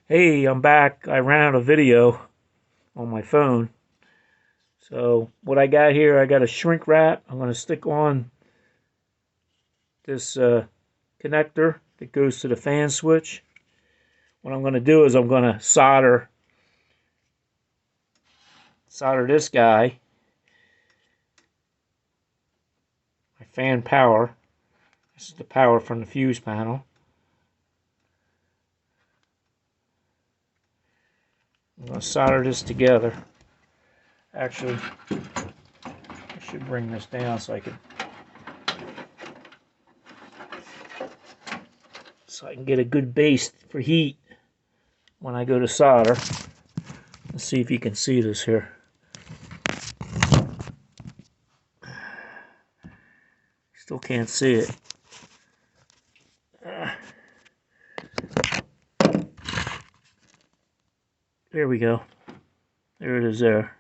Hey, I'm back. I ran out of video on my phone. So what I got here, I got a shrink wrap. I'm going to stick on this connector that goes to the fan switch. What I'm going to do is I'm going to solder this guy, my fan power. This is the power from the fuse panel. I'm going to solder this together. Actually, I should bring this down so I can get a good base for heat when I go to solder. Let's see if you can see this here. Still can't see it. There we go. There it is there.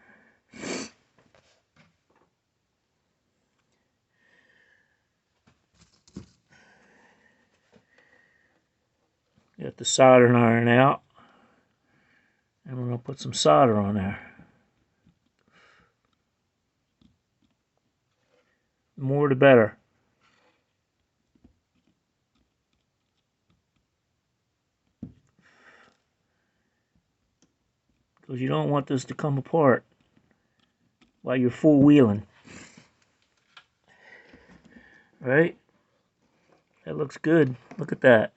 Got the soldering iron out. And we're going to put some solder on there. The more the better. Because you don't want this to come apart while you're full wheeling. Right? That looks good. Look at that.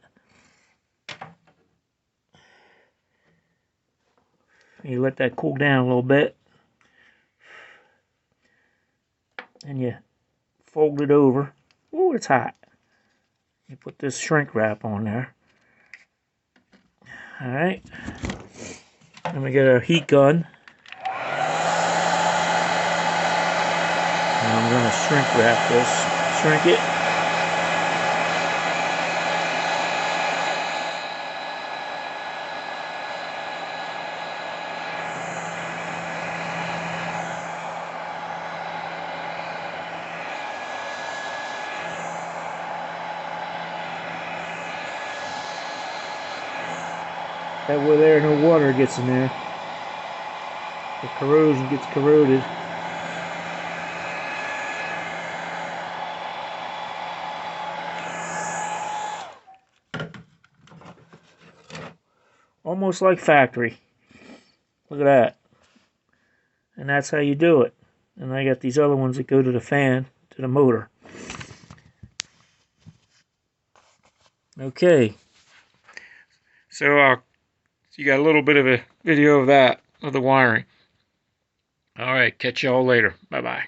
You let that cool down a little bit. And you fold it over. Ooh, it's hot. You put this shrink wrap on there. Alright. Then we get our heat gun. And I'm going to shrink wrap this. Shrink it. That way there no water gets in there. The corrosion gets corroded. Almost like factory. Look at that. And that's how you do it. And I got these other ones that go to the fan, to the motor. Okay. So you got a little bit of a video of that, of the wiring. All right, catch y'all later. Bye-bye.